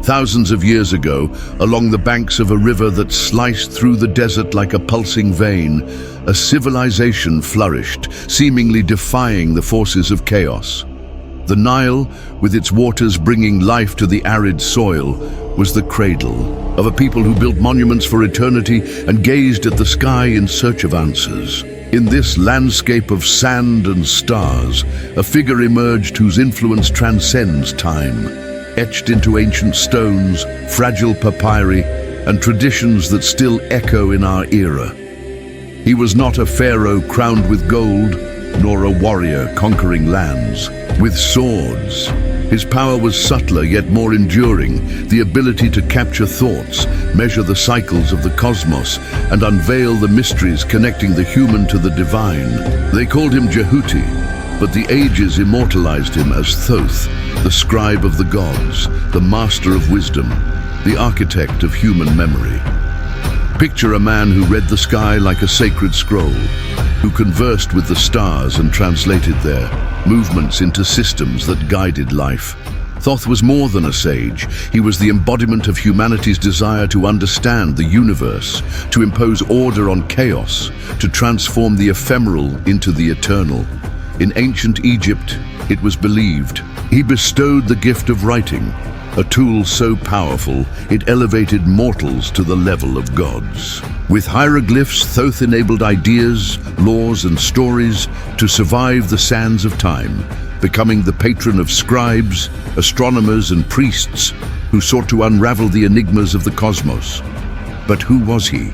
Thousands of years ago, along the banks of a river that sliced through the desert like a pulsing vein, a civilization flourished, seemingly defying the forces of chaos. The Nile, with its waters bringing life to the arid soil, was the cradle of a people who built monuments for eternity and gazed at the sky in search of answers. In this landscape of sand and stars, a figure emerged whose influence transcends time, etched into ancient stones, fragile papyri, and traditions that still echo in our era. He was not a pharaoh crowned with gold, nor a warrior conquering lands with swords. His power was subtler yet more enduring, the ability to capture thoughts, measure the cycles of the cosmos, and unveil the mysteries connecting the human to the divine. They called him Jehuti, but the ages immortalized him as Thoth, the scribe of the gods, the master of wisdom, the architect of human memory. Picture a man who read the sky like a sacred scroll, who conversed with the stars and translated their movements into systems that guided life. Thoth was more than a sage. He was the embodiment of humanity's desire to understand the universe, to impose order on chaos, to transform the ephemeral into the eternal. In ancient Egypt, it was believed, he bestowed the gift of writing, a tool so powerful it elevated mortals to the level of gods. With hieroglyphs, Thoth enabled ideas, laws, and stories to survive the sands of time, becoming the patron of scribes, astronomers, and priests who sought to unravel the enigmas of the cosmos. But who was he?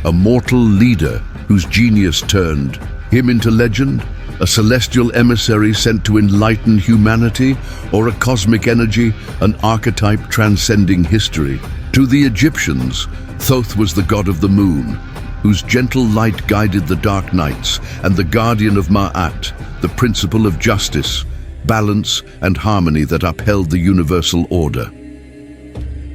A mortal leader whose genius turned him into legend? A celestial emissary sent to enlighten humanity, or a cosmic energy, an archetype transcending history? To the Egyptians, Thoth was the god of the moon, whose gentle light guided the dark nights, and the guardian of Ma'at, the principle of justice, balance, and harmony that upheld the universal order.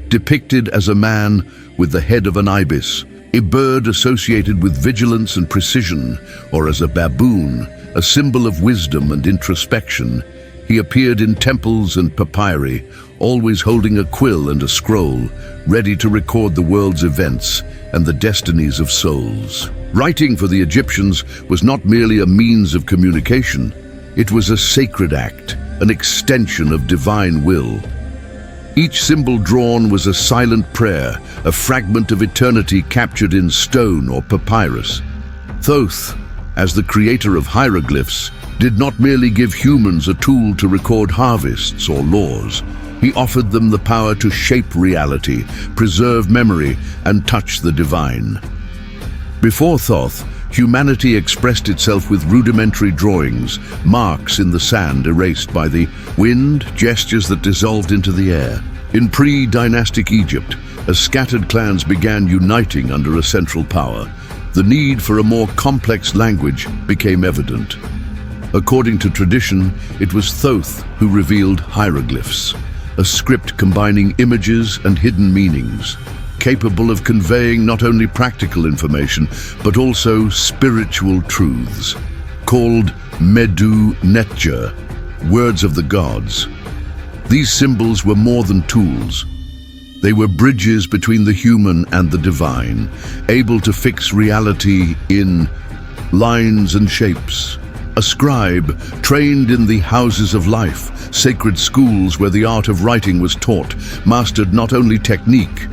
Depicted as a man with the head of an ibis, a bird associated with vigilance and precision, or as a baboon, a symbol of wisdom and introspection, he appeared in temples and papyri, always holding a quill and a scroll, ready to record the world's events and the destinies of souls. Writing for the Egyptians was not merely a means of communication, it was a sacred act, an extension of divine will. Each symbol drawn was a silent prayer, a fragment of eternity captured in stone or papyrus. Thoth, as the creator of hieroglyphs, did not merely give humans a tool to record harvests or laws. He offered them the power to shape reality, preserve memory, and touch the divine. Before Thoth, humanity expressed itself with rudimentary drawings, marks in the sand erased by the wind, gestures that dissolved into the air. In pre-dynastic Egypt, as scattered clans began uniting under a central power, the need for a more complex language became evident. According to tradition, it was Thoth who revealed hieroglyphs, a script combining images and hidden meanings, capable of conveying not only practical information, but also spiritual truths, called Medu Netjer, words of the gods. These symbols were more than tools. They were bridges between the human and the divine, able to fix reality in lines and shapes. A scribe, trained in the houses of life, sacred schools where the art of writing was taught, mastered not only technique.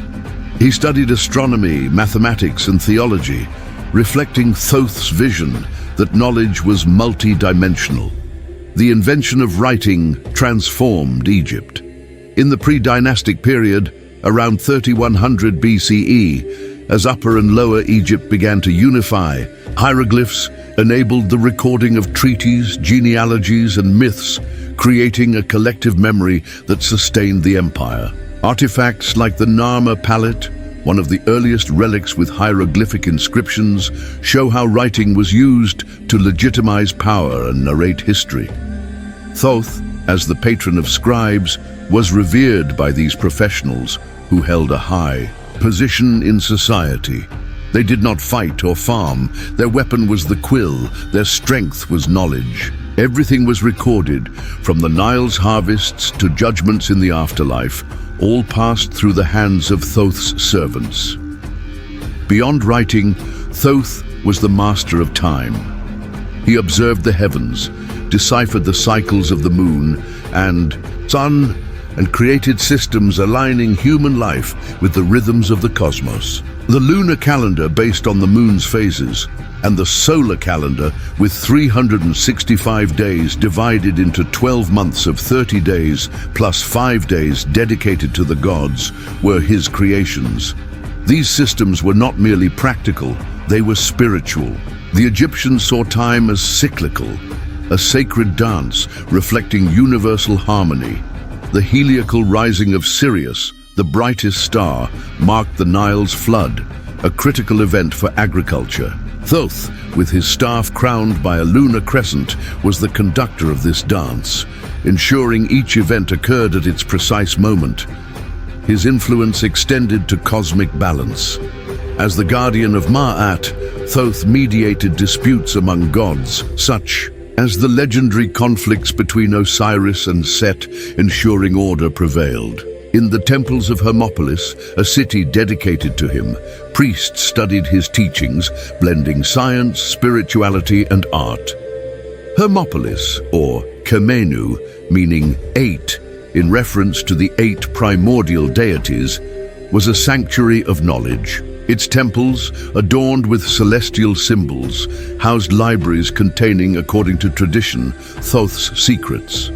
He studied astronomy, mathematics, and theology, reflecting Thoth's vision that knowledge was multi-dimensional. The invention of writing transformed Egypt. In the pre-dynastic period, around 3100 BCE, as Upper and Lower Egypt began to unify, hieroglyphs enabled the recording of treaties, genealogies, and myths, creating a collective memory that sustained the empire. Artifacts like the Narmer palette, one of the earliest relics with hieroglyphic inscriptions, show how writing was used to legitimize power and narrate history. Thoth, as the patron of scribes, was revered by these professionals who held a high position in society. They did not fight or farm. Their weapon was the quill. Their strength was knowledge. Everything was recorded, from the Nile's harvests to judgments in the afterlife, all passed through the hands of Thoth's servants. Beyond writing, Thoth was the master of time. He observed the heavens, deciphered the cycles of the moon and sun, and created systems aligning human life with the rhythms of the cosmos. The lunar calendar based on the moon's phases, and the solar calendar with 365 days divided into 12 months of 30 days plus 5 days dedicated to the gods, were his creations. These systems were not merely practical, they were spiritual. The Egyptians saw time as cyclical, a sacred dance reflecting universal harmony. The heliacal rising of Sirius, the brightest star, marked the Nile's flood, a critical event for agriculture. Thoth, with his staff crowned by a lunar crescent, was the conductor of this dance, ensuring each event occurred at its precise moment. His influence extended to cosmic balance. As the guardian of Ma'at, Thoth mediated disputes among gods, such as the legendary conflicts between Osiris and Set, ensuring order prevailed. In the temples of Hermopolis, a city dedicated to him, priests studied his teachings, blending science, spirituality, and art. Hermopolis, or Kemenu, meaning 8, in reference to the 8 primordial deities, was a sanctuary of knowledge. Its temples, adorned with celestial symbols, housed libraries containing, according to tradition, Thoth's secrets.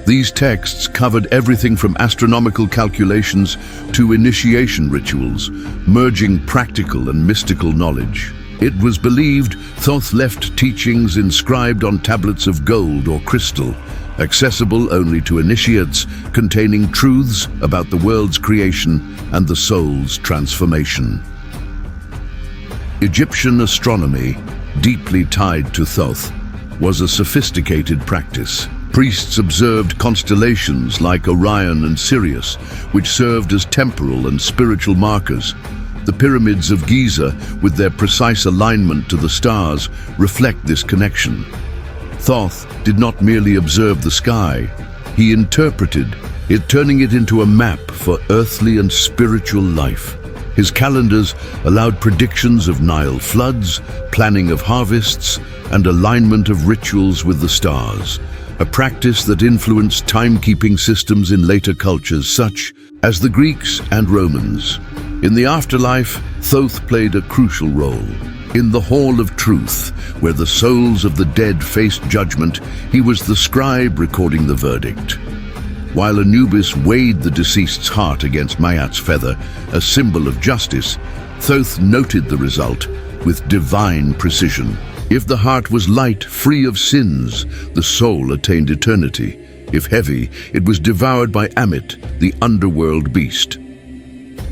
These texts covered everything from astronomical calculations to initiation rituals, merging practical and mystical knowledge. It was believed Thoth left teachings inscribed on tablets of gold or crystal, accessible only to initiates, containing truths about the world's creation and the soul's transformation. Egyptian astronomy, deeply tied to Thoth, was a sophisticated practice. Priests observed constellations like Orion and Sirius, which served as temporal and spiritual markers. The pyramids of Giza, with their precise alignment to the stars, reflect this connection. Thoth did not merely observe the sky, he interpreted it, turning it into a map for earthly and spiritual life. His calendars allowed predictions of Nile floods, planning of harvests, and alignment of rituals with the stars, a practice that influenced timekeeping systems in later cultures such as the Greeks and Romans. In the afterlife, Thoth played a crucial role. In the Hall of Truth, where the souls of the dead faced judgment, he was the scribe recording the verdict. While Anubis weighed the deceased's heart against Ma'at's feather, a symbol of justice, Thoth noted the result with divine precision. If the heart was light, free of sins, the soul attained eternity. If heavy, it was devoured by Amit, the underworld beast.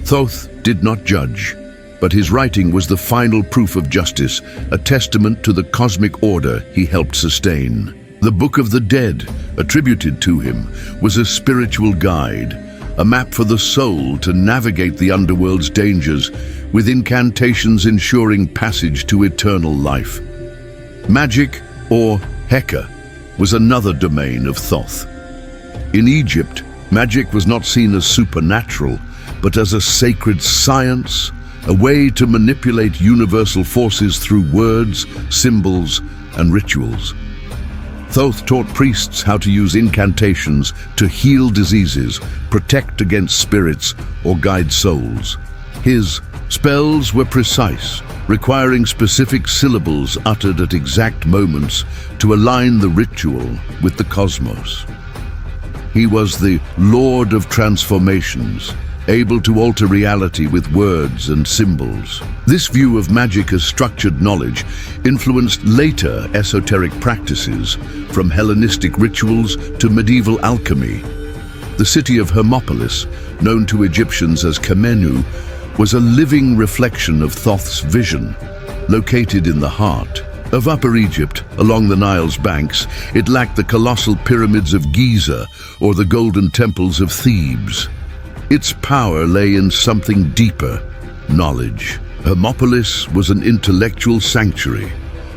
Thoth did not judge, but his writing was the final proof of justice, a testament to the cosmic order he helped sustain. The Book of the Dead, attributed to him, was a spiritual guide, a map for the soul to navigate the underworld's dangers, with incantations ensuring passage to eternal life. Magic, or Heka, was another domain of Thoth. In Egypt, magic was not seen as supernatural, but as a sacred science, a way to manipulate universal forces through words, symbols, and rituals. Thoth taught priests how to use incantations to heal diseases, protect against spirits, or guide souls. His spells were precise, requiring specific syllables uttered at exact moments to align the ritual with the cosmos. He was the Lord of Transformations, able to alter reality with words and symbols. This view of magic as structured knowledge influenced later esoteric practices, from Hellenistic rituals to medieval alchemy. The city of Hermopolis, known to Egyptians as Kemenu, was a living reflection of Thoth's vision. Located in the heart of Upper Egypt, along the Nile's banks, it lacked the colossal pyramids of Giza or the golden temples of Thebes. Its power lay in something deeper: knowledge. Hermopolis was an intellectual sanctuary,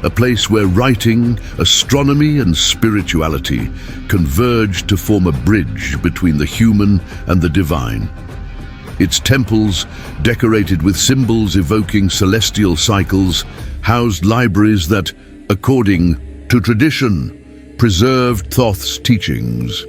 a place where writing, astronomy, and spirituality converged to form a bridge between the human and the divine. Its temples, decorated with symbols evoking celestial cycles, housed libraries that, according to tradition, preserved Thoth's teachings.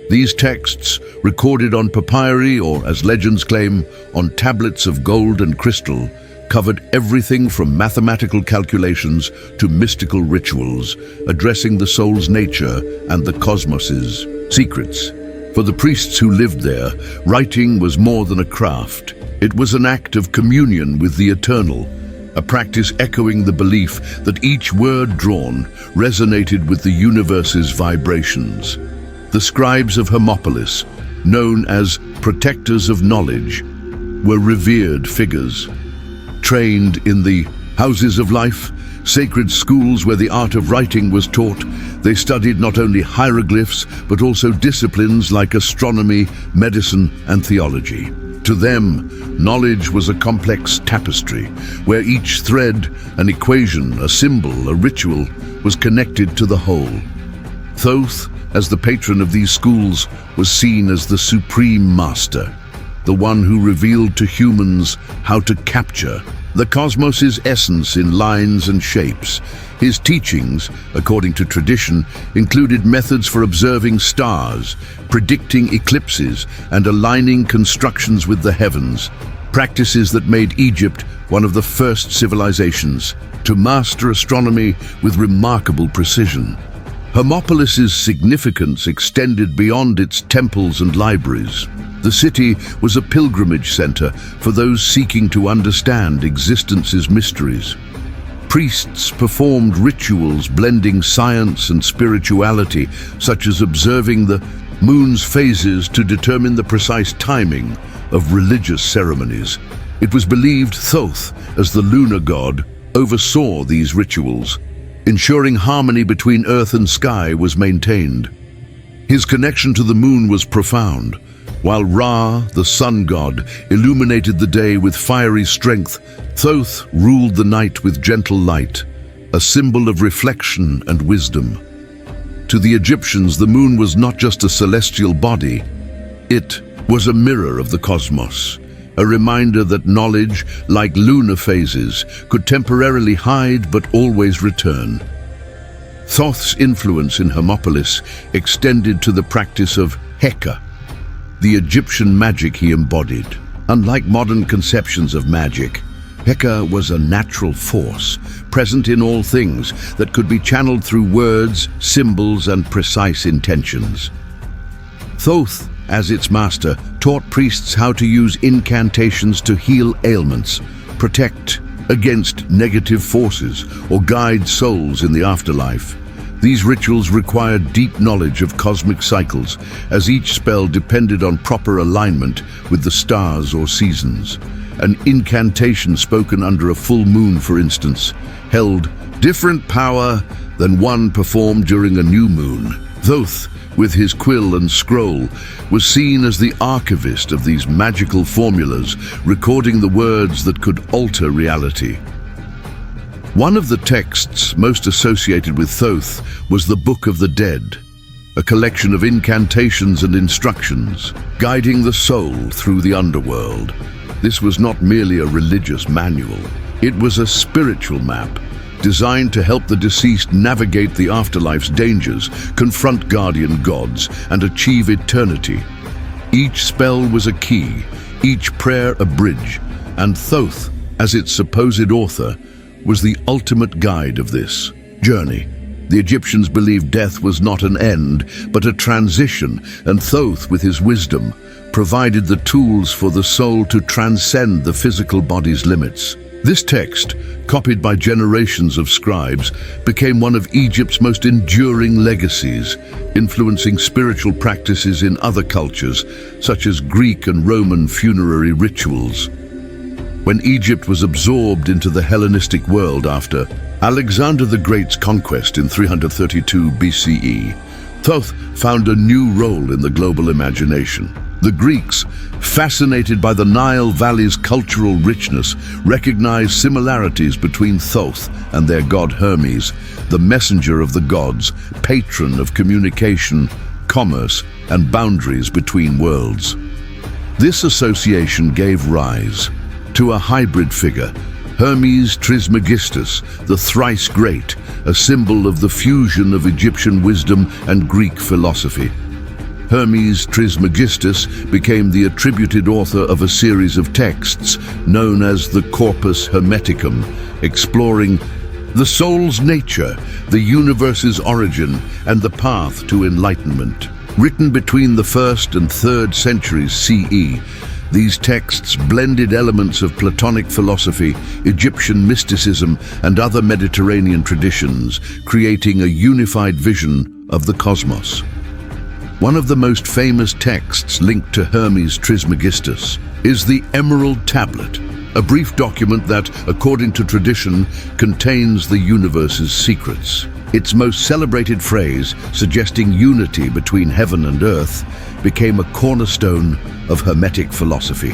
These texts, recorded on papyri or, as legends claim, on tablets of gold and crystal, covered everything from mathematical calculations to mystical rituals, addressing the soul's nature and the cosmos's secrets. For the priests who lived there, writing was more than a craft. It was an act of communion with the eternal, a practice echoing the belief that each word drawn resonated with the universe's vibrations. The scribes of Hermopolis, known as protectors of knowledge, were revered figures. Trained in the houses of life, sacred schools where the art of writing was taught, they studied not only hieroglyphs but also disciplines like astronomy, medicine, and theology. To them, knowledge was a complex tapestry where each thread, an equation, a symbol, a ritual, was connected to the whole. Thoth, as the patron of these schools, was seen as the supreme master, the one who revealed to humans how to capture the cosmos's essence in lines and shapes. His teachings, according to tradition, included methods for observing stars, predicting eclipses, and aligning constructions with the heavens, practices that made Egypt one of the first civilizations to master astronomy with remarkable precision. Hermopolis's significance extended beyond its temples and libraries. The city was a pilgrimage center for those seeking to understand existence's mysteries. Priests performed rituals blending science and spirituality, such as observing the moon's phases to determine the precise timing of religious ceremonies. It was believed Thoth, as the lunar god, oversaw these rituals, ensuring harmony between earth and sky was maintained. His connection to the moon was profound. While Ra, the sun god, illuminated the day with fiery strength, Thoth ruled the night with gentle light, a symbol of reflection and wisdom. To the Egyptians, the moon was not just a celestial body, it was a mirror of the cosmos, a reminder that knowledge, like lunar phases, could temporarily hide but always return. Thoth's influence in Hermopolis extended to the practice of Heka, the Egyptian magic he embodied. Unlike modern conceptions of magic, Heka was a natural force, present in all things, that could be channeled through words, symbols, and precise intentions. Thoth, as its master, taught priests how to use incantations to heal ailments, protect against negative forces, or guide souls in the afterlife. These rituals required deep knowledge of cosmic cycles, as each spell depended on proper alignment with the stars or seasons. An incantation spoken under a full moon, for instance, held different power than one performed during a new moon. Thoth, with his quill and scroll, was seen as the archivist of these magical formulas, recording the words that could alter reality. One of the texts most associated with Thoth was the Book of the Dead, a collection of incantations and instructions, guiding the soul through the underworld. This was not merely a religious manual. It was a spiritual map, designed to help the deceased navigate the afterlife's dangers, confront guardian gods, and achieve eternity. Each spell was a key, each prayer a bridge, and Thoth, as its supposed author, was the ultimate guide of this journey. The Egyptians believed death was not an end, but a transition, and Thoth, with his wisdom, provided the tools for the soul to transcend the physical body's limits. This text, copied by generations of scribes, became one of Egypt's most enduring legacies, influencing spiritual practices in other cultures, such as Greek and Roman funerary rituals. When Egypt was absorbed into the Hellenistic world after Alexander the Great's conquest in 332 BCE, Thoth found a new role in the global imagination. The Greeks, fascinated by the Nile Valley's cultural richness, recognized similarities between Thoth and their god Hermes, the messenger of the gods, patron of communication, commerce, and boundaries between worlds. This association gave rise to a hybrid figure, Hermes Trismegistus, the Thrice-Great, a symbol of the fusion of Egyptian wisdom and Greek philosophy. Hermes Trismegistus became the attributed author of a series of texts known as the Corpus Hermeticum, exploring the soul's nature, the universe's origin, and the path to enlightenment. Written between the 1st and 3rd centuries CE, these texts blended elements of Platonic philosophy, Egyptian mysticism, and other Mediterranean traditions, creating a unified vision of the cosmos. One of the most famous texts linked to Hermes Trismegistus is the Emerald Tablet, a brief document that, according to tradition, contains the universe's secrets. Its most celebrated phrase, suggesting unity between heaven and earth, became a cornerstone of Hermetic philosophy.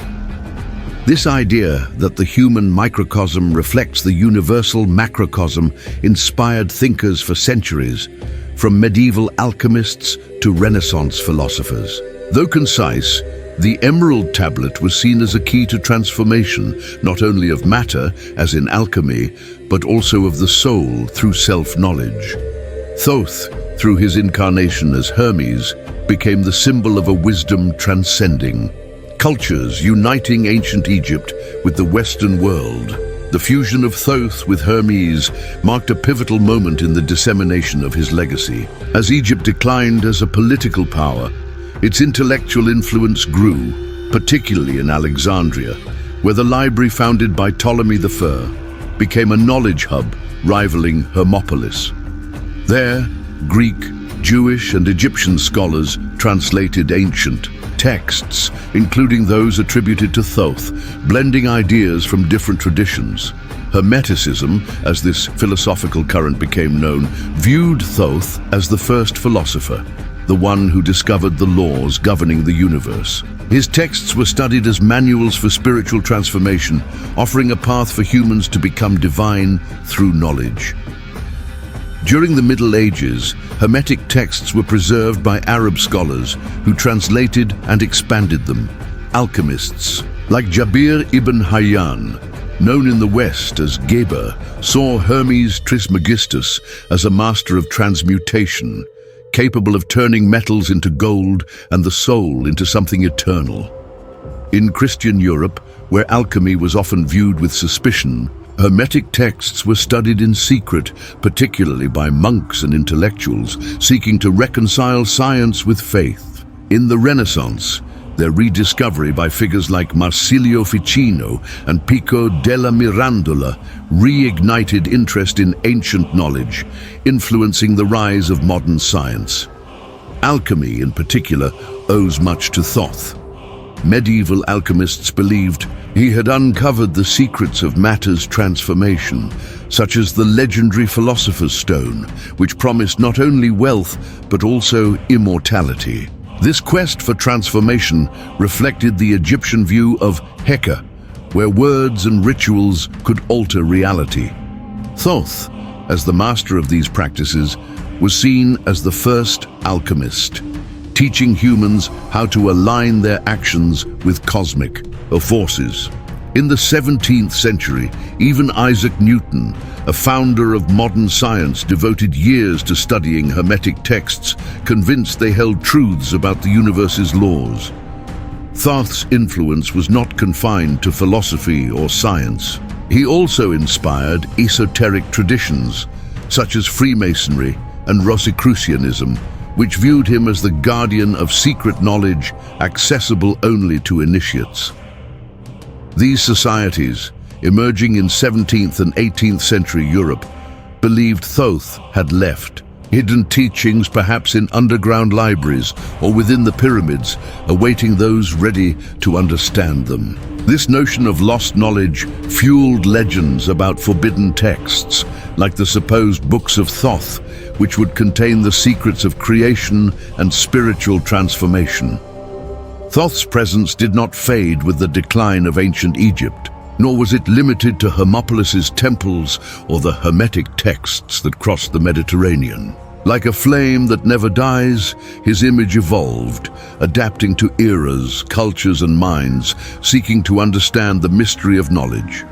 This idea that the human microcosm reflects the universal macrocosm inspired thinkers for centuries, from medieval alchemists to Renaissance philosophers. Though concise, the Emerald Tablet was seen as a key to transformation, not only of matter, as in alchemy, but also of the soul through self-knowledge. Thoth, through his incarnation as Hermes, became the symbol of a wisdom transcending cultures uniting ancient Egypt with the Western world. The fusion of Thoth with Hermes marked a pivotal moment in the dissemination of his legacy. As Egypt declined as a political power, its intellectual influence grew, particularly in Alexandria, where the library founded by Ptolemy I became a knowledge hub rivaling Hermopolis. There, Greek, Jewish, and Egyptian scholars translated ancient texts, including those attributed to Thoth, blending ideas from different traditions. Hermeticism, as this philosophical current became known, viewed Thoth as the first philosopher, the one who discovered the laws governing the universe. His texts were studied as manuals for spiritual transformation, offering a path for humans to become divine through knowledge. During the Middle Ages, Hermetic texts were preserved by Arab scholars who translated and expanded them. Alchemists, like Jabir ibn Hayyan, known in the West as Geber, saw Hermes Trismegistus as a master of transmutation, capable of turning metals into gold and the soul into something eternal. In Christian Europe, where alchemy was often viewed with suspicion, Hermetic texts were studied in secret, particularly by monks and intellectuals seeking to reconcile science with faith. In the Renaissance, their rediscovery by figures like Marsilio Ficino and Pico della Mirandola reignited interest in ancient knowledge, influencing the rise of modern science. Alchemy, in particular, owes much to Thoth. Medieval alchemists believed he had uncovered the secrets of matter's transformation, such as the legendary Philosopher's Stone, which promised not only wealth but also immortality. This quest for transformation reflected the Egyptian view of Heka, where words and rituals could alter reality. Thoth, as the master of these practices, was seen as the first alchemist, teaching humans how to align their actions with cosmic forces. In the 17th century, even Isaac Newton, a founder of modern science, devoted years to studying Hermetic texts, convinced they held truths about the universe's laws. Thoth's influence was not confined to philosophy or science. He also inspired esoteric traditions, such as Freemasonry and Rosicrucianism, which viewed him as the guardian of secret knowledge accessible only to initiates. These societies, emerging in 17th and 18th century Europe, believed Thoth had left, hidden teachings perhaps in underground libraries or within the pyramids, awaiting those ready to understand them. This notion of lost knowledge fueled legends about forbidden texts, like the supposed books of Thoth, which would contain the secrets of creation and spiritual transformation. Thoth's presence did not fade with the decline of ancient Egypt, nor was it limited to Hermopolis's temples or the Hermetic texts that crossed the Mediterranean. Like a flame that never dies, his image evolved, adapting to eras, cultures, and minds, seeking to understand the mystery of knowledge.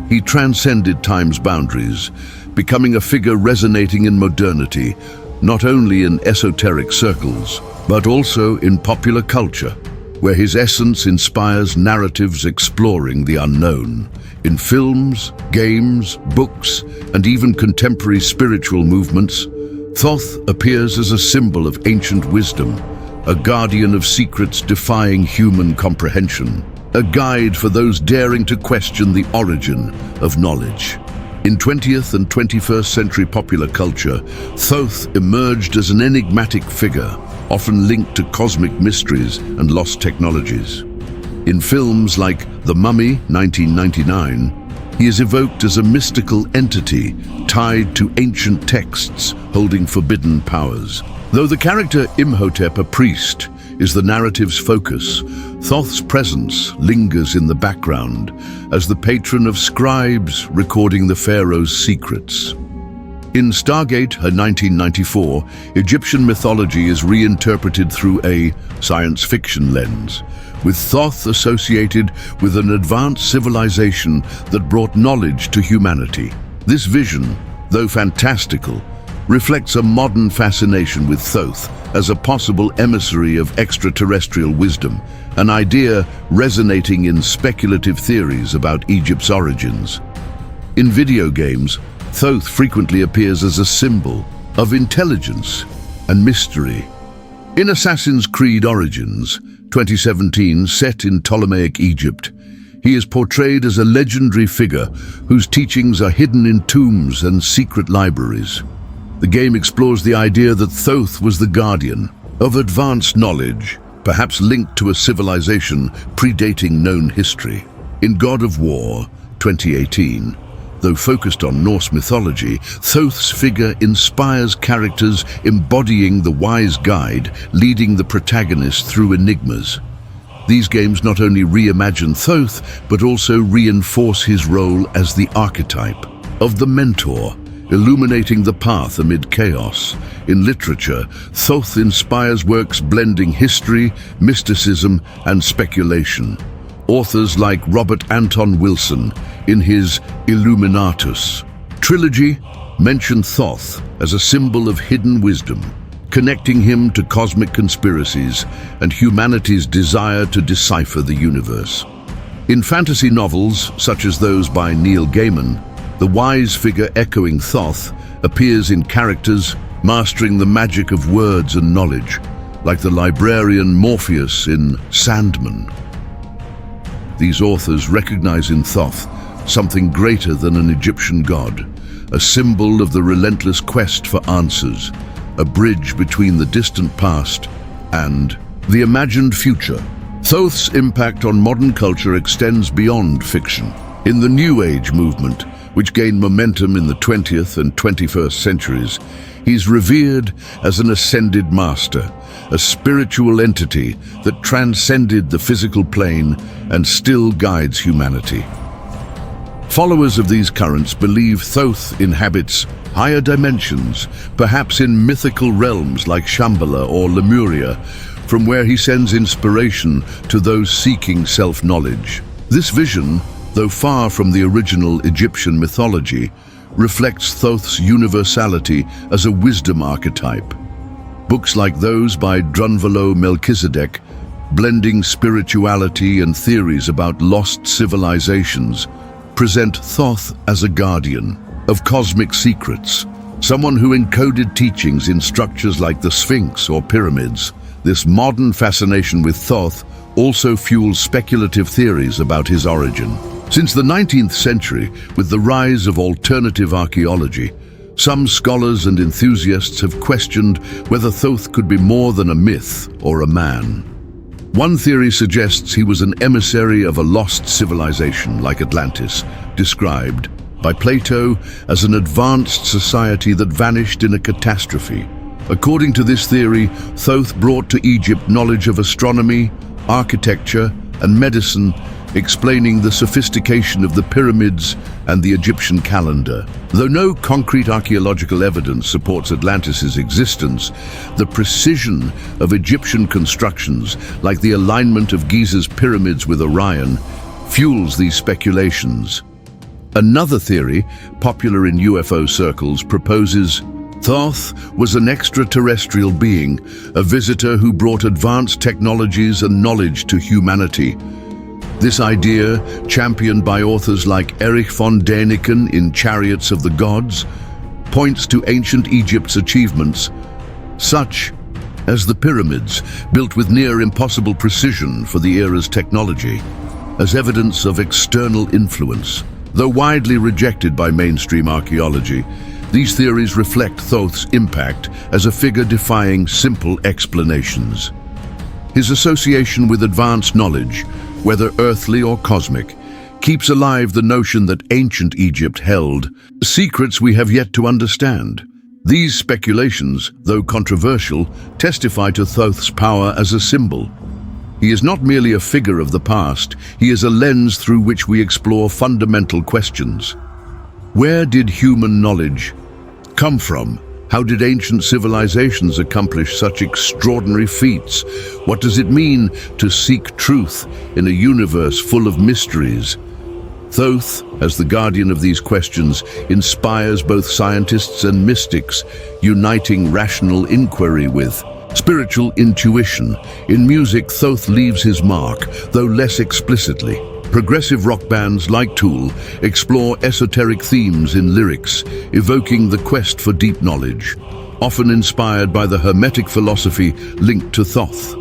He transcended time's boundaries, becoming a figure resonating in modernity, not only in esoteric circles, but also in popular culture, where his essence inspires narratives exploring the unknown. In films, games, books, and even contemporary spiritual movements, Thoth appears as a symbol of ancient wisdom, a guardian of secrets defying human comprehension, a guide for those daring to question the origin of knowledge. In 20th and 21st century popular culture, Thoth emerged as an enigmatic figure, often linked to cosmic mysteries and lost technologies. In films like The Mummy, 1999, he is evoked as a mystical entity tied to ancient texts holding forbidden powers. Though the character Imhotep, a priest, is the narrative's focus, Thoth's presence lingers in the background as the patron of scribes recording the pharaoh's secrets. In Stargate, a 1994, Egyptian mythology is reinterpreted through a science fiction lens, with Thoth associated with an advanced civilization that brought knowledge to humanity. This vision, though fantastical, reflects a modern fascination with Thoth as a possible emissary of extraterrestrial wisdom, an idea resonating in speculative theories about Egypt's origins. In video games, Thoth frequently appears as a symbol of intelligence and mystery. In Assassin's Creed Origins, 2017, set in Ptolemaic Egypt, he is portrayed as a legendary figure whose teachings are hidden in tombs and secret libraries. The game explores the idea that Thoth was the guardian of advanced knowledge, perhaps linked to a civilization predating known history. In God of War, 2018, though focused on Norse mythology, Thoth's figure inspires characters embodying the wise guide, leading the protagonist through enigmas. These games not only reimagine Thoth, but also reinforce his role as the archetype of the mentor, illuminating the path amid chaos. In literature, Thoth inspires works blending history, mysticism, and speculation. Authors like Robert Anton Wilson, in his Illuminatus trilogy, mention Thoth as a symbol of hidden wisdom, connecting him to cosmic conspiracies and humanity's desire to decipher the universe. In fantasy novels, such as those by Neil Gaiman, the wise figure echoing Thoth appears in characters mastering the magic of words and knowledge, like the librarian Morpheus in Sandman. These authors recognize in Thoth something greater than an Egyptian god, a symbol of the relentless quest for answers, a bridge between the distant past and the imagined future. Thoth's impact on modern culture extends beyond fiction. In the New Age movement, which gained momentum in the 20th and 21st centuries, he's revered as an ascended master, a spiritual entity that transcended the physical plane and still guides humanity. Followers of these currents believe Thoth inhabits higher dimensions, perhaps in mythical realms like Shambhala or Lemuria, from where he sends inspiration to those seeking self-knowledge. This vision, though far from the original Egyptian mythology, reflects Thoth's universality as a wisdom archetype. Books like those by Drunvalo Melchizedek, blending spirituality and theories about lost civilizations, present Thoth as a guardian of cosmic secrets, someone who encoded teachings in structures like the Sphinx or pyramids. This modern fascination with Thoth also fuels speculative theories about his origin. Since the 19th century, with the rise of alternative archaeology, some scholars and enthusiasts have questioned whether Thoth could be more than a myth or a man. One theory suggests he was an emissary of a lost civilization like Atlantis, described by Plato as an advanced society that vanished in a catastrophe. According to this theory, Thoth brought to Egypt knowledge of astronomy, architecture, and medicine, explaining the sophistication of the pyramids and the Egyptian calendar. Though no concrete archaeological evidence supports Atlantis' existence, the precision of Egyptian constructions, like the alignment of Giza's pyramids with Orion, fuels these speculations. Another theory, popular in UFO circles, proposes Thoth was an extraterrestrial being, a visitor who brought advanced technologies and knowledge to humanity. This idea, championed by authors like Erich von Däniken in Chariots of the Gods, points to ancient Egypt's achievements, such as the pyramids, built with near impossible precision for the era's technology, as evidence of external influence. Though widely rejected by mainstream archaeology, these theories reflect Thoth's impact as a figure defying simple explanations. His association with advanced knowledge, whether earthly or cosmic, keeps alive the notion that ancient Egypt held secrets we have yet to understand. These speculations, though controversial, testify to Thoth's power as a symbol. He is not merely a figure of the past, he is a lens through which we explore fundamental questions. Where did human knowledge come from? How did ancient civilizations accomplish such extraordinary feats? What does it mean to seek truth in a universe full of mysteries? Thoth, as the guardian of these questions, inspires both scientists and mystics, uniting rational inquiry with spiritual intuition. In music, Thoth leaves his mark, though less explicitly. Progressive rock bands like Tool explore esoteric themes in lyrics, evoking the quest for deep knowledge, often inspired by the Hermetic philosophy linked to Thoth.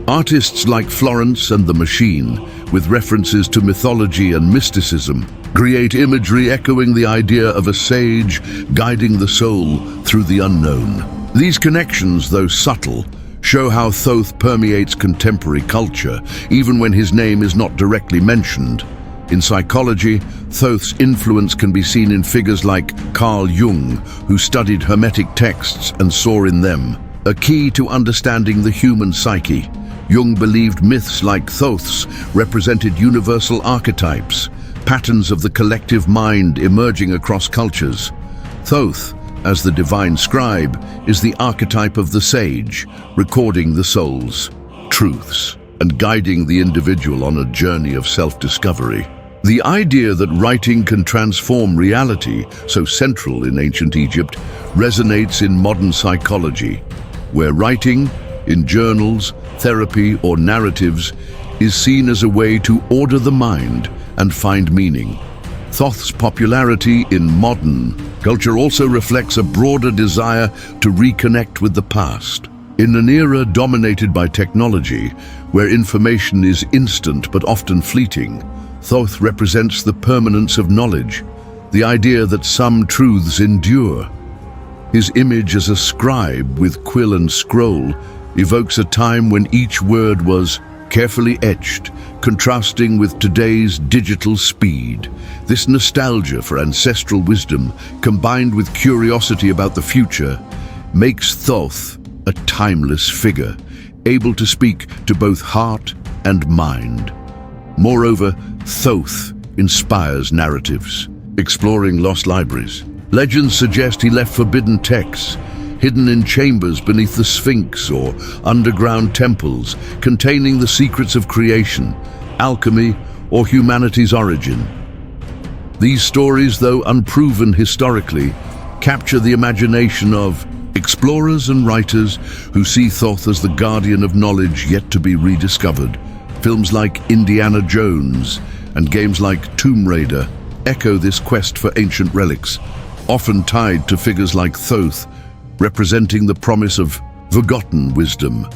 Artists like Florence and the Machine, with references to mythology and mysticism, create imagery echoing the idea of a sage guiding the soul through the unknown. These connections, though subtle, show how Thoth permeates contemporary culture, even when his name is not directly mentioned. In psychology, Thoth's influence can be seen in figures like Carl Jung, who studied Hermetic texts and saw in them a key to understanding the human psyche. Jung believed myths like Thoth's represented universal archetypes, patterns of the collective mind emerging across cultures. Thoth, as the divine scribe, is the archetype of the sage, recording the soul's truths and guiding the individual on a journey of self-discovery. The idea that writing can transform reality, so central in ancient Egypt, resonates in modern psychology, where writing, in journals, therapy, or narratives, is seen as a way to order the mind and find meaning. Thoth's popularity in modern culture also reflects a broader desire to reconnect with the past. In an era dominated by technology, where information is instant but often fleeting, Thoth represents the permanence of knowledge, the idea that some truths endure. His image as a scribe with quill and scroll evokes a time when each word was carefully etched, contrasting with today's digital speed. This nostalgia for ancestral wisdom, combined with curiosity about the future, makes Thoth a timeless figure, able to speak to both heart and mind. Moreover, Thoth inspires narratives, exploring lost libraries. Legends suggest he left forbidden texts, hidden in chambers beneath the Sphinx or underground temples containing the secrets of creation, alchemy, or humanity's origin. These stories, though unproven historically, capture the imagination of explorers and writers who see Thoth as the guardian of knowledge yet to be rediscovered. Films like Indiana Jones and games like Tomb Raider echo this quest for ancient relics, often tied to figures like Thoth, representing the promise of forgotten wisdom.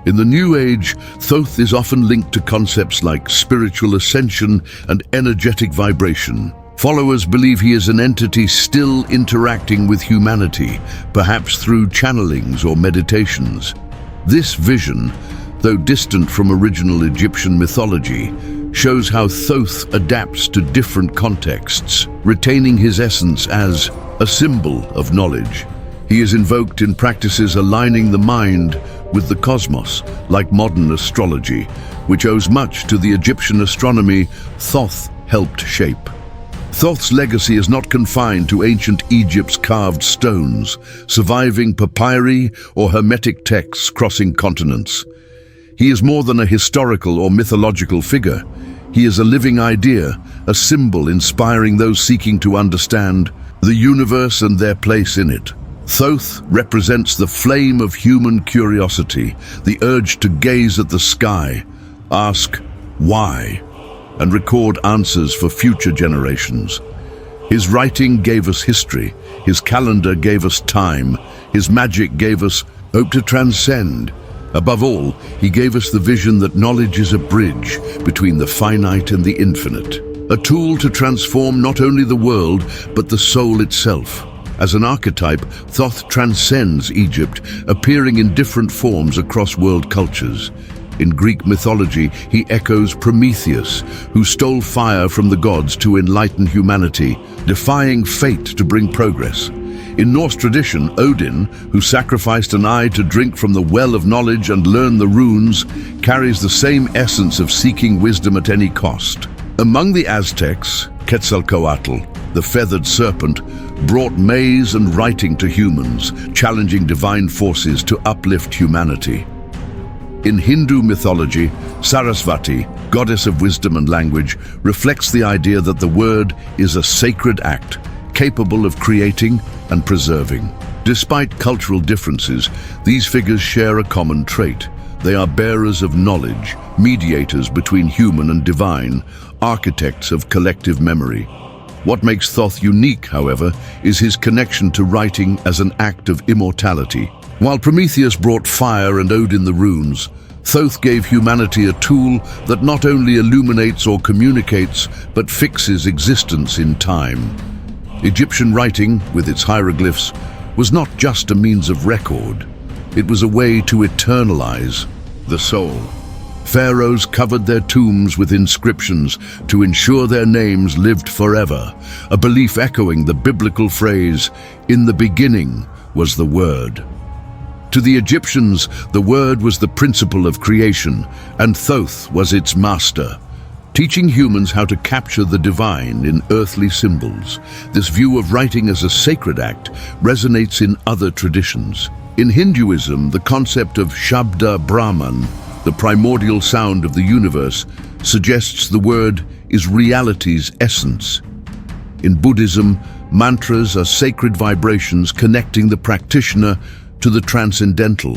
In the New Age, Thoth is often linked to concepts like spiritual ascension and energetic vibration. Followers believe he is an entity still interacting with humanity, perhaps through channelings or meditations. This vision, though distant from original Egyptian mythology, shows how Thoth adapts to different contexts, retaining his essence as a symbol of knowledge. He is invoked in practices aligning the mind with the cosmos, like modern astrology, which owes much to the Egyptian astronomy Thoth helped shape. Thoth's legacy is not confined to ancient Egypt's carved stones, surviving papyri or hermetic texts crossing continents. He is more than a historical or mythological figure. He is a living idea, a symbol inspiring those seeking to understand the universe and their place in it. Thoth represents the flame of human curiosity, the urge to gaze at the sky, ask why, and record answers for future generations. His writing gave us history, his calendar gave us time, his magic gave us hope to transcend. Above all, he gave us the vision that knowledge is a bridge between the finite and the infinite, a tool to transform not only the world, but the soul itself. As an archetype, Thoth transcends Egypt, appearing in different forms across world cultures. In Greek mythology, he echoes Prometheus, who stole fire from the gods to enlighten humanity, defying fate to bring progress. In Norse tradition, Odin, who sacrificed an eye to drink from the well of knowledge and learn the runes, carries the same essence of seeking wisdom at any cost. Among the Aztecs, Quetzalcoatl, the feathered serpent, brought maize and writing to humans, challenging divine forces to uplift humanity. In Hindu mythology, Sarasvati, goddess of wisdom and language, reflects the idea that the word is a sacred act, capable of creating and preserving. Despite cultural differences, these figures share a common trait. They are bearers of knowledge, mediators between human and divine, architects of collective memory. What makes Thoth unique, however, is his connection to writing as an act of immortality. While Prometheus brought fire and Odin the runes, Thoth gave humanity a tool that not only illuminates or communicates, but fixes existence in time. Egyptian writing, with its hieroglyphs, was not just a means of record. It was a way to eternalize the soul. Pharaohs covered their tombs with inscriptions to ensure their names lived forever, a belief echoing the biblical phrase, "In the beginning was the Word." To the Egyptians, the Word was the principle of creation, and Thoth was its master, teaching humans how to capture the divine in earthly symbols. This view of writing as a sacred act resonates in other traditions. In Hinduism, the concept of Shabda Brahman, the primordial sound of the universe, suggests the word is reality's essence. In Buddhism, mantras are sacred vibrations connecting the practitioner to the transcendental.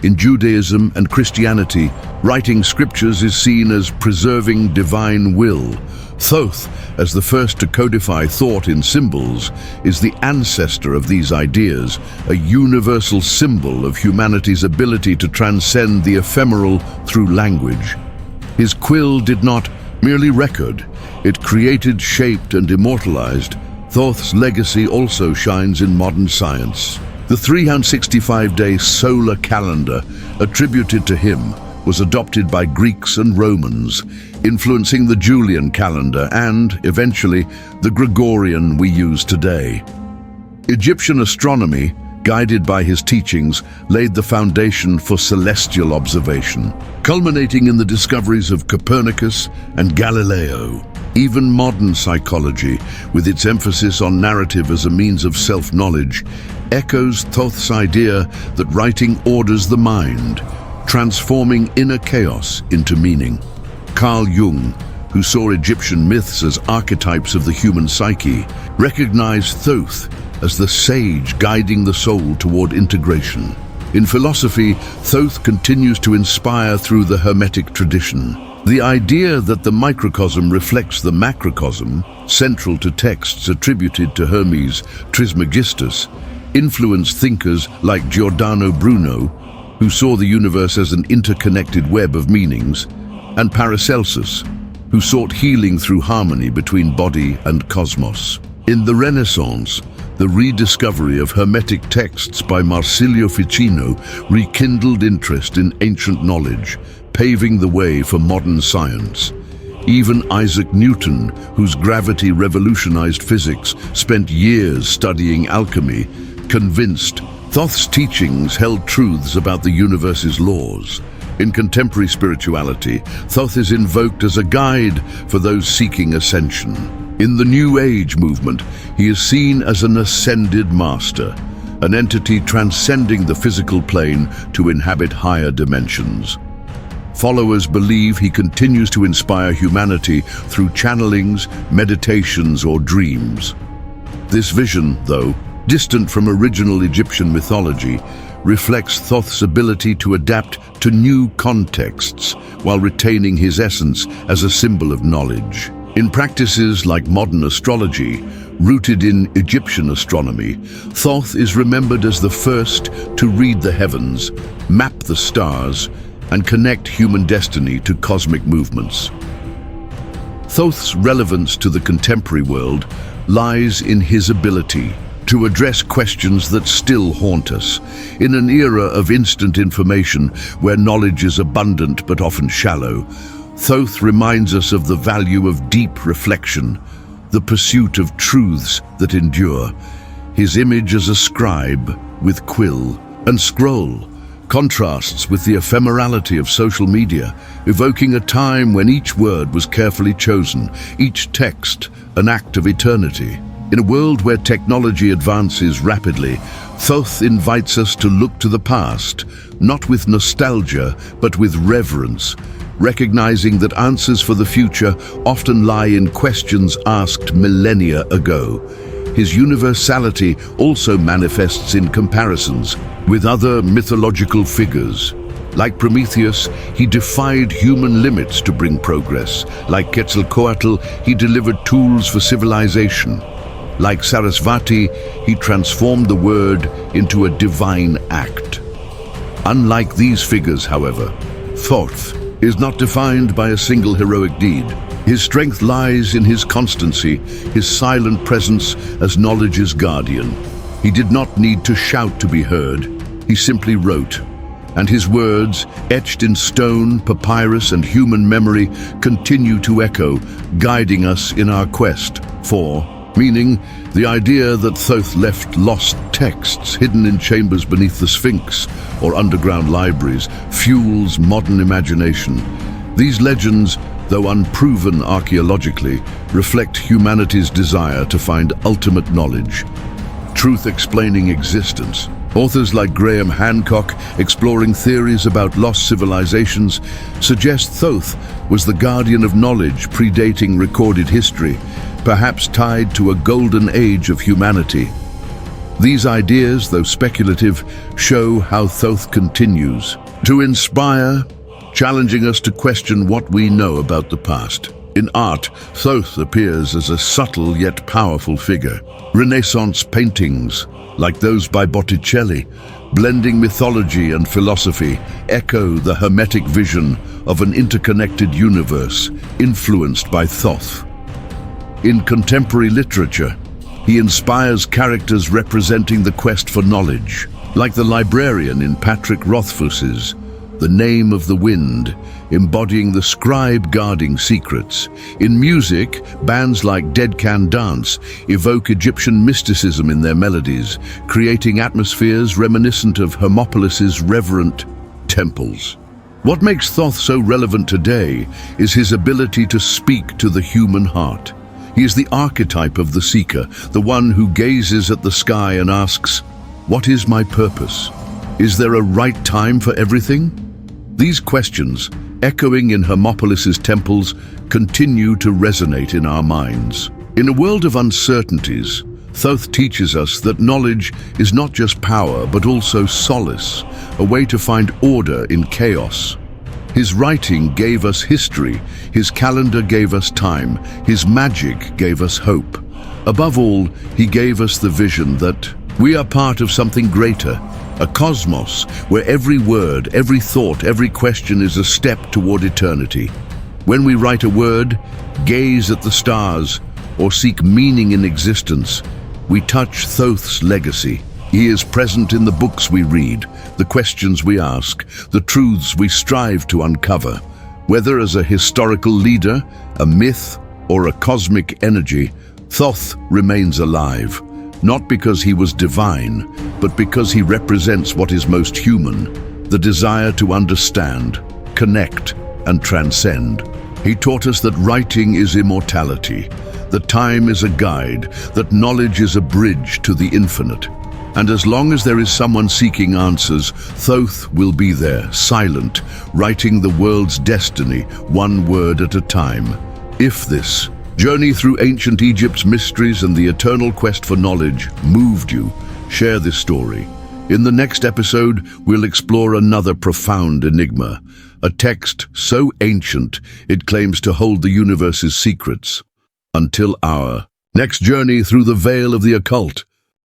In Judaism and Christianity, writing scriptures is seen as preserving divine will. Thoth, as the first to codify thought in symbols, is the ancestor of these ideas, a universal symbol of humanity's ability to transcend the ephemeral through language. His quill did not merely record, it created, shaped, and immortalized. Thoth's legacy also shines in modern science. The 365-day solar calendar attributed to him was adopted by Greeks and Romans, influencing the Julian calendar and, eventually, the Gregorian we use today. Egyptian astronomy, guided by his teachings, laid the foundation for celestial observation, culminating in the discoveries of Copernicus and Galileo. Even modern psychology, with its emphasis on narrative as a means of self-knowledge, echoes Thoth's idea that writing orders the mind, transforming inner chaos into meaning. Carl Jung, who saw Egyptian myths as archetypes of the human psyche, recognized Thoth as the sage guiding the soul toward integration. In philosophy, Thoth continues to inspire through the Hermetic tradition. The idea that the microcosm reflects the macrocosm, central to texts attributed to Hermes Trismegistus, influenced thinkers like Giordano Bruno, who saw the universe as an interconnected web of meanings, and Paracelsus, who sought healing through harmony between body and cosmos. In the Renaissance, the rediscovery of Hermetic texts by Marsilio Ficino rekindled interest in ancient knowledge, paving the way for modern science. Even Isaac Newton, whose gravity revolutionized physics, spent years studying alchemy, convinced Thoth's teachings held truths about the universe's laws. In contemporary spirituality, Thoth is invoked as a guide for those seeking ascension. In the New Age movement, he is seen as an ascended master, an entity transcending the physical plane to inhabit higher dimensions. Followers believe he continues to inspire humanity through channelings, meditations, or dreams. This vision, though, distant from original Egyptian mythology, reflects Thoth's ability to adapt to new contexts while retaining his essence as a symbol of knowledge. In practices like modern astrology, rooted in Egyptian astronomy, Thoth is remembered as the first to read the heavens, map the stars, and connect human destiny to cosmic movements. Thoth's relevance to the contemporary world lies in his ability to address questions that still haunt us. In an era of instant information where knowledge is abundant but often shallow, Thoth reminds us of the value of deep reflection, the pursuit of truths that endure. His image as a scribe with quill and scroll contrasts with the ephemerality of social media, evoking a time when each word was carefully chosen, each text an act of eternity. In a world where technology advances rapidly, Thoth invites us to look to the past, not with nostalgia, but with reverence, recognizing that answers for the future often lie in questions asked millennia ago. His universality also manifests in comparisons with other mythological figures. Like Prometheus, he defied human limits to bring progress. Like Quetzalcoatl, he delivered tools for civilization. Like Sarasvati, he transformed the word into a divine act. Unlike these figures, however, Thoth is not defined by a single heroic deed. His strength lies in his constancy, his silent presence as knowledge's guardian. He did not need to shout to be heard. He simply wrote, and his words, etched in stone, papyrus, and human memory, continue to echo, guiding us in our quest for meaning. The idea that Thoth left lost texts hidden in chambers beneath the Sphinx or underground libraries fuels modern imagination. These legends, though unproven archaeologically, reflect humanity's desire to find ultimate knowledge, truth explaining existence. Authors like Graham Hancock, exploring theories about lost civilizations, suggest Thoth was the guardian of knowledge predating recorded history, perhaps tied to a golden age of humanity. These ideas, though speculative, show how Thoth continues to inspire, challenging us to question what we know about the past. In art, Thoth appears as a subtle yet powerful figure. Renaissance paintings, like those by Botticelli, blending mythology and philosophy, echo the Hermetic vision of an interconnected universe influenced by Thoth. In contemporary literature, he inspires characters representing the quest for knowledge, like the librarian in Patrick Rothfuss's The Name of the Wind, embodying the scribe guarding secrets. In music, bands like Dead Can Dance evoke Egyptian mysticism in their melodies, creating atmospheres reminiscent of Hermopolis's reverent temples. What makes Thoth so relevant today is his ability to speak to the human heart. He is the archetype of the seeker, the one who gazes at the sky and asks, "What is my purpose? Is there a right time for everything?" These questions, echoing in Hermopolis's temples, continue to resonate in our minds. In a world of uncertainties, Thoth teaches us that knowledge is not just power, but also solace, a way to find order in chaos. His writing gave us history, his calendar gave us time, his magic gave us hope. Above all, he gave us the vision that we are part of something greater, a cosmos where every word, every thought, every question is a step toward eternity. When we write a word, gaze at the stars, or seek meaning in existence, we touch Thoth's legacy. He is present in the books we read, the questions we ask, the truths we strive to uncover. Whether as a historical leader, a myth, or a cosmic energy, Thoth remains alive, not because he was divine, but because he represents what is most human, the desire to understand, connect, and transcend. He taught us that writing is immortality, that time is a guide, that knowledge is a bridge to the infinite. And as long as there is someone seeking answers, Thoth will be there, silent, writing the world's destiny, one word at a time. If this journey through ancient Egypt's mysteries and the eternal quest for knowledge moved you, share this story. In the next episode, we'll explore another profound enigma, a text so ancient it claims to hold the universe's secrets. Until our next journey through the veil of the occult,